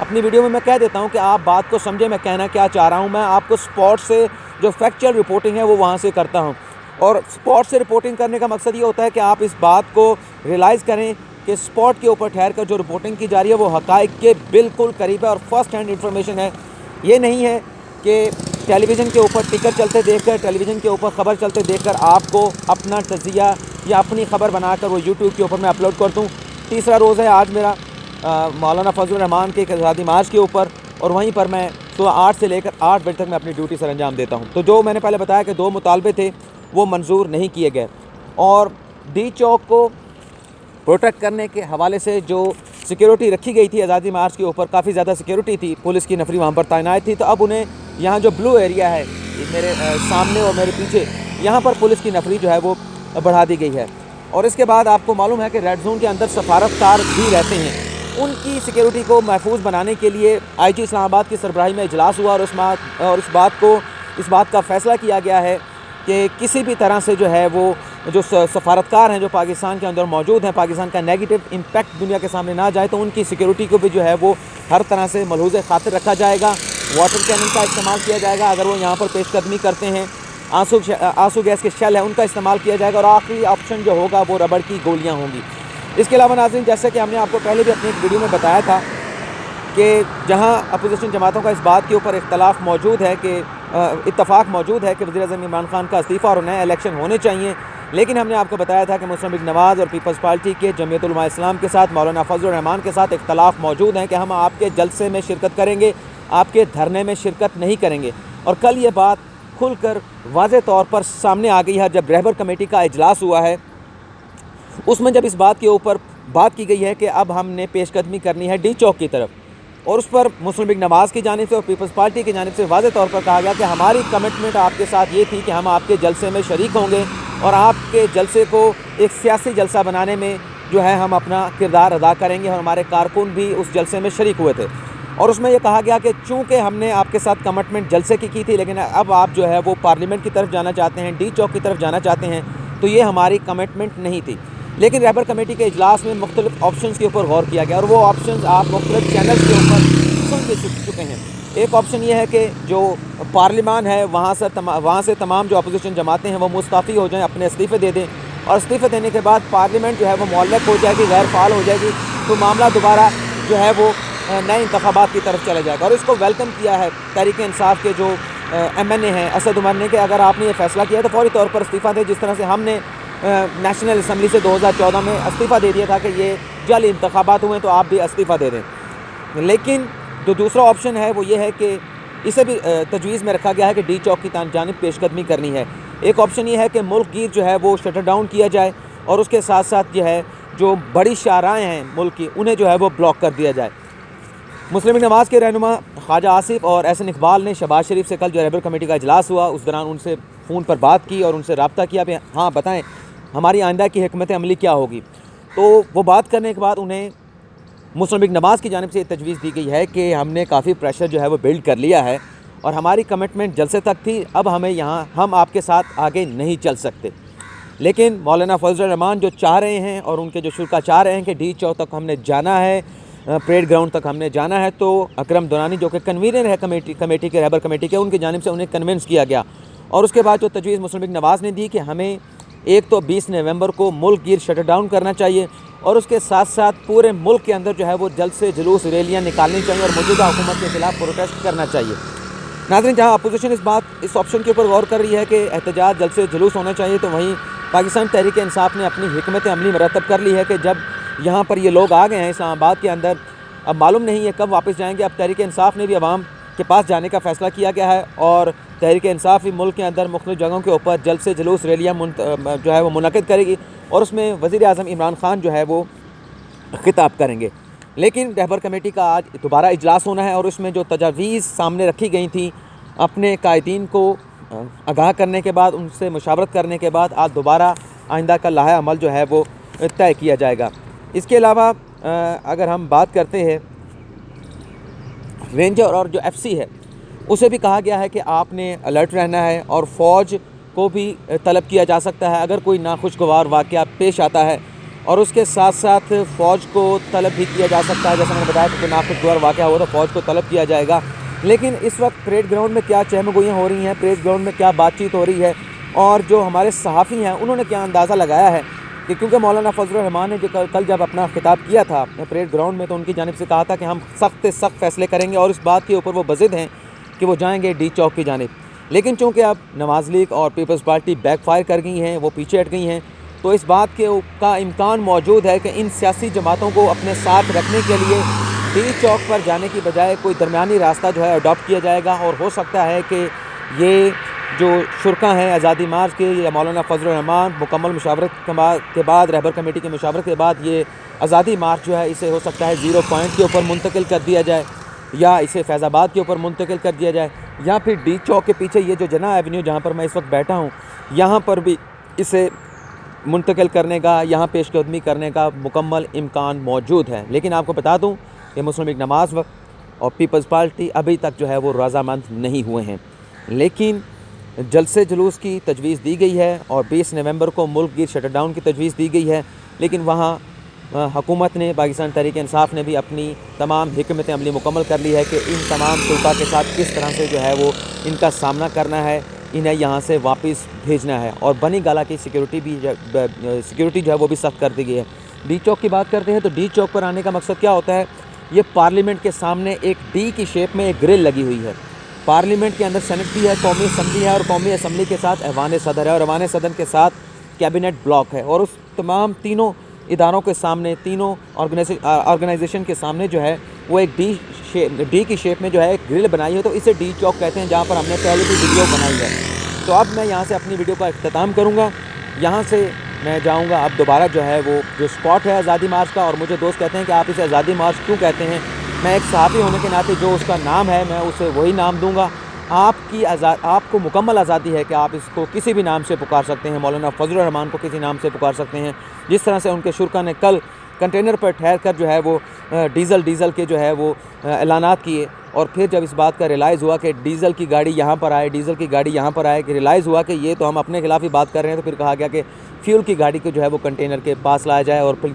اپنی ویڈیو میں کہہ دیتا ہوں کہ آپ بات کو سمجھیں میں کہنا کیا چاہ رہا ہوں. میں آپ کو اسپاٹ سے جو فیکچوئل رپورٹنگ ہے وہ وہاں سے کرتا ہوں, اور اسپاٹ سے رپورٹنگ کرنے کا مقصد یہ ہوتا ہے کہ آپ اس بات کو ریئلائز کریں کہ اسپاٹ کے اوپر ٹھہر کر جو رپورٹنگ کی جا رہی ہے وہ حقائق کے بالکل قریب ہے اور فرسٹ ہینڈ انفارمیشن ہے. یہ نہیں ہے کہ ٹیلی ویژن کے اوپر ٹکر چلتے دیکھ کر, ٹیلی ویژن کے اوپر خبر چلتے دیکھ کر آپ کو اپنا تجزیہ یا اپنی خبر بنا کر وہ یوٹیوب کے اوپر میں اپلوڈ کر دوں. تیسرا روز ہے آج میرا مولانا فضل الرحمان کے آزادی مارچ کے اوپر, اور وہیں پر میں صبح 8 سے لے کر 8 بجے تک میں اپنی ڈیوٹی سر انجام دیتا ہوں. تو جو میں نے پہلے بتایا کہ 2 مطالبے تھے وہ منظور نہیں کیے گئے, اور ڈی چوک کو پروٹیکٹ کرنے کے حوالے سے جو سیکیورٹی رکھی گئی تھی آزادی مارچ کے اوپر, کافی زیادہ سیکیورٹی تھی, پولیس کی نفری وہاں پر تعینات تھی. تو اب انہیں یہاں جو بلو ایریا ہے میرے سامنے اور میرے پیچھے, یہاں پر پولیس کی نفری جو ہے وہ بڑھا دی گئی ہے. اور اس کے بعد آپ کو معلوم ہے کہ ریڈ زون کے اندر سفارتکار بھی رہتے ہیں, ان کی سیکیورٹی کو محفوظ بنانے کے لیے آئی جی اسلام آباد کی سربراہی میں اجلاس ہوا, اور اس بات کا فیصلہ کیا گیا ہے کہ کسی بھی طرح سے جو ہے وہ جو سفارتکار ہیں جو پاکستان کے اندر موجود ہیں, پاکستان کا نیگیٹو امپیکٹ دنیا کے سامنے نہ جائے, تو ان کی سیکیورٹی کو بھی جو ہے وہ ہر طرح سے ملحوظ خاطر رکھا جائے گا. واٹر کینن کا استعمال کیا جائے گا اگر وہ یہاں پر پیش قدمی کرتے ہیں, آنسو گیس کے شیل ہیں ان کا استعمال کیا جائے گا, اور آخری آپشن جو ہوگا وہ ربڑ کی گولیاں ہوں گی. اس کے علاوہ ناظرین, جیسے کہ ہم نے آپ کو پہلے بھی اپنی ایک ویڈیو میں بتایا تھا کہ جہاں اپوزیشن جماعتوں کا اس بات کے اوپر اتفاق موجود ہے کہ وزیر اعظم عمران خان کا استعفیٰ اور نئے الیکشن ہونے چاہیے, لیکن ہم نے آپ کو بتایا تھا کہ مسلم لیگ نواز اور پیپلز پارٹی کے جمعیت علماء اسلام کے ساتھ مولانا فضل الرحمان کے ساتھ اختلاف موجود ہیں کہ ہم آپ کے جلسے میں شرکت کریں گے, آپ کے دھرنے میں شرکت نہیں کریں گے. اور کل یہ بات کھل کر واضح طور پر سامنے آ گئی ہے جب رہبر کمیٹی کا اجلاس ہوا ہے. اس میں جب اس بات کے اوپر بات کی گئی ہے کہ اب ہم نے پیش قدمی کرنی ہے ڈی چوک کی طرف, اور اس پر مسلم لیگ نواز کی جانب سے اور پیپلز پارٹی کی جانب سے واضح طور پر کہا گیا کہ ہماری کمٹمنٹ آپ کے ساتھ یہ تھی کہ ہم آپ کے جلسے میں شریک ہوں گے, اور آپ کے جلسے کو ایک سیاسی جلسہ بنانے میں جو ہے ہم اپنا کردار ادا کریں گے, اور ہمارے کارکن بھی اس جلسے میں شریک ہوئے تھے. اور اس میں یہ کہا گیا کہ چونکہ ہم نے آپ کے ساتھ کمٹمنٹ جلسے کی تھی, لیکن اب آپ جو ہے وہ پارلیمنٹ کی طرف جانا چاہتے ہیں, ڈی چوک کی طرف جانا چاہتے ہیں, تو یہ ہماری کمٹمنٹ نہیں تھی. لیکن رہبر کمیٹی کے اجلاس میں مختلف آپشنز کے اوپر غور کیا گیا, اور وہ آپشنز آپ مختلف چینلز کے اوپر سن کے چکے ہیں. ایک آپشن یہ ہے کہ جو پارلیمان ہے وہاں سے تمام جو اپوزیشن جماعتیں ہیں وہ مستعفی ہو جائیں, اپنے استعفے دے دیں, اور استعفے دینے کے بعد پارلیمنٹ جو ہے وہ معلق ہو جائے گی, غیر فعال ہو جائے گی, تو معاملہ دوبارہ جو ہے وہ نئے انتخابات کی طرف چلا جائے گا. اور اس کو ویلکم کیا ہے تحریک انصاف کے جو ایم این اے ہیں اسد عمر نے, کہ اگر آپ نے یہ فیصلہ کیا تو فوری طور پر استعفیٰ دیں, جس طرح سے ہم نے نیشنل اسمبلی سے 2014 میں استعفیٰ دے دیا تھا کہ یہ جعلی انتخابات ہوئے تو آپ بھی استعفیٰ دے دیں. لیکن جو دوسرا آپشن ہے وہ یہ ہے کہ اسے بھی تجویز میں رکھا گیا ہے کہ ڈی چوک کی جانب پیش قدمی کرنی ہے. ایک آپشن یہ ہے کہ ملک گیر جو ہے وہ شٹر ڈاؤن کیا جائے, اور اس کے ساتھ ساتھ جو ہے جو بڑی شاہراہیں ہیں ملک کی انہیں جو ہے وہ بلاک کر دیا جائے. مسلم لیگ نواز کے رہنما خواجہ آصف اور احسن اقبال نے شہباز شریف سے کل جو رہبر کمیٹی کا اجلاس ہوا اس دوران ان سے فون پر بات کی اور ان سے رابطہ کیا کہ ہاں بتائیں ہماری آئندہ کی حکمت عملی کیا ہوگی. تو وہ بات کرنے کے بعد انہیں مسلم لیگ نواز کی جانب سے یہ تجویز دی گئی ہے کہ ہم نے کافی پریشر جو ہے وہ بلڈ کر لیا ہے, اور ہماری کمٹمنٹ جلسے تک تھی, اب ہم آپ کے ساتھ آگے نہیں چل سکتے. لیکن مولانا فضل الرحمان جو چاہ رہے ہیں اور ان کے جو شرکا چاہ رہے ہیں کہ ڈی چوک تک ہم نے جانا ہے, پریڈ گراؤنڈ تک ہم نے جانا ہے, تو اکرم دورانی جو کہ کنوینر ہے کمیٹی کے رہبر کمیٹی کے, ان کی جانب سے انہیں کنونس کیا گیا. اور اس کے بعد جو تجویز مسلم لیگ نواز نے دی کہ ہمیں ایک تو 20 نومبر کو ملک گیر شٹر ڈاؤن کرنا چاہیے, اور اس کے ساتھ ساتھ پورے ملک کے اندر جو ہے وہ جلسے جلوس ریلیاں نکالنی چاہیے اور موجودہ حکومت کے خلاف پروٹیسٹ کرنا چاہیے. ناظرین, جہاں اپوزیشن اس آپشن کے اوپر غور کر رہی ہے کہ احتجاج جلسے جلوس ہونا چاہیے, تو وہیں پاکستان تحریک انصاف نے اپنی حکمت عملی مرتب کر لی ہے کہ جب یہاں پر یہ لوگ آ گئے ہیں اسلام آباد کے اندر, اب معلوم نہیں ہے کب واپس جائیں گے. اب تحریک انصاف نے بھی عوام کے پاس جانے کا فیصلہ کیا گیا ہے, اور تحریک انصاف بھی ملک کے اندر مختلف جگہوں کے اوپر جلسے جلوس ریلیاں جو ہے وہ منعقد کرے گی, اور اس میں وزیر اعظم عمران خان جو ہے وہ خطاب کریں گے. لیکن رہبر کمیٹی کا آج دوبارہ اجلاس ہونا ہے, اور اس میں جو تجاویز سامنے رکھی گئی تھیں اپنے قائدین کو آگاہ کرنے کے بعد, ان سے مشاورت کرنے کے بعد آج دوبارہ آئندہ کا لائحہ عمل جو ہے وہ طے کیا جائے گا. اس کے علاوہ اگر ہم بات کرتے ہیں رینجر اور جو ایف سی ہے, اسے بھی کہا گیا ہے کہ آپ نے الرٹ رہنا ہے, اور فوج کو بھی طلب کیا جا سکتا ہے اگر کوئی ناخوشگوار واقعہ پیش آتا ہے, اور اس کے ساتھ ساتھ فوج کو طلب بھی کیا جا سکتا ہے. جیسا میں نے بتایا کہ ناقص واقعہ ہوا تو فوج کو طلب کیا جائے گا. لیکن اس وقت پریڈ گراؤنڈ میں کیا چہم گوئیاں ہو رہی ہیں, پریڈ گراؤنڈ میں کیا بات چیت ہو رہی ہے, اور جو ہمارے صحافی ہیں انہوں نے کیا اندازہ لگایا ہے کہ کیونکہ مولانا فضل الرحمان نے کل جب اپنا خطاب کیا تھا پریڈ گراؤنڈ میں تو ان کی جانب سے کہا تھا کہ ہم سخت سے سخت فیصلے کریں گے, اور اس بات کے اوپر وہ بضد ہیں کہ وہ جائیں گے ڈی چوک کی جانب. لیکن چونکہ اب نواز لیگ اور پیپلز پارٹی بیک فائر کر گئی ہیں, وہ پیچھے ہٹ گئی ہیں, تو اس بات کا امکان موجود ہے کہ ان سیاسی جماعتوں کو اپنے ساتھ رکھنے کے لیے ڈی چوک پر جانے کی بجائے کوئی درمیانی راستہ جو ہے اڈاپٹ کیا جائے گا. اور ہو سکتا ہے کہ یہ جو شرکا ہیں آزادی مارچ کے یا مولانا فضل الرحمان مکمل مشاورت کے بعد, رہبر کمیٹی کی مشاورت کے بعد, یہ آزادی مارچ جو ہے اسے ہو سکتا ہے 0 پوائنٹ کے اوپر منتقل کر دیا جائے, یا اسے فیض آباد کے اوپر منتقل کر دیا جائے, یا پھر ڈی چوک کے پیچھے یہ جو جناح ایونیو جہاں پر میں اس وقت بیٹھا ہوں یہاں پر بھی اسے منتقل کرنے کا, یہاں پیش قدمی کرنے کا مکمل امکان موجود ہے. لیکن آپ کو بتا دوں کہ مسلم لیگ نواز وقت اور پیپلز پارٹی ابھی تک جو ہے وہ رضامند نہیں ہوئے ہیں. لیکن جلسے جلوس کی تجویز دی گئی ہے اور 20 نومبر کو ملک گیر شٹر ڈاؤن کی تجویز دی گئی ہے. لیکن وہاں حکومت نے, پاکستان تحریک انصاف نے بھی اپنی تمام حکمت عملی مکمل کر لی ہے کہ ان تمام شرکا کے ساتھ کس طرح سے جو ہے وہ ان کا سامنا کرنا ہے, انہیں یہاں سے واپس بھیجنا ہے. اور بنی گالہ کی سیکیورٹی جو ہے وہ بھی سخت کر دی گئی ہے. ڈی چوک کی بات کرتے ہیں تو ڈی چوک پر آنے کا مقصد کیا ہوتا ہے, یہ پارلیمنٹ کے سامنے ایک ڈی کی شیپ میں ایک گرل لگی ہوئی ہے. پارلیمنٹ کے اندر سینٹ بھی ہے, قومی اسمبلی ہے, اور قومی اسمبلی کے ساتھ ایوان صدر ہے, اور ایوان صدر کے ساتھ کیبنٹ بلاک ہے. اور اس تمام تینوں اداروں کے سامنے, تینوں آرگنائزیشن کے سامنے جو ہے وہ ایک ڈی کی شیپ میں جو ہے ایک گرل بنائی ہے. تو اسے ڈی چوک کہتے ہیں, جہاں پر ہم نے پہلے بھی ویڈیو بنائی ہے. تو اب میں یہاں سے اپنی ویڈیو کا اختتام کروں گا. یہاں سے میں جاؤں گا اب دوبارہ جو ہے وہ جو اسپاٹ ہے آزادی مارچ کا, اور مجھے دوست کہتے ہیں کہ آپ اسے آزادی مارچ کیوں کہتے ہیں. میں ایک صحافی ہونے کے ناطے جو اس کا نام ہے میں اسے وہی نام دوں گا. آپ کو مکمل آزادی ہے کہ آپ اس کو کسی بھی نام سے پکار سکتے ہیں. مولانا فضل الرحمان کو کسی نام سے پکار سکتے ہیں, جس طرح سے ان کے شرکا نے کل کنٹینر پر ٹھہر کر جو ہے وہ ڈیزل کے جو ہے وہ اعلانات کیے. اور پھر جب اس بات کا ریلائز ہوا کہ ڈیزل کی گاڑی یہاں پر آئے, کہ ریلائز ہوا کہ یہ تو ہم اپنے خلاف ہی بات کر رہے ہیں, تو پھر کہا گیا کہ فیول کی گاڑی کو جو ہے وہ کنٹینر کے پاس لایا جائے. اور پھر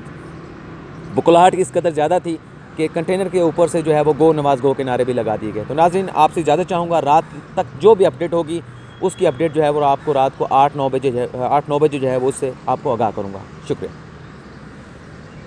بکلاہٹ اس قدر زیادہ تھی کہ کنٹینر کے اوپر سے جو ہے وہ گو نواز گو کے نعرے بھی لگا دیے گئے. تو ناظرین, آپ سے زیادہ چاہوں گا رات تک جو بھی اپڈیٹ ہوگی اس کی اپڈیٹ جو ہے وہ آپ کو رات کو 8-9 بجے جو ہے وہ اس سے آپ کو آگاہ کروں گا. شکریہ.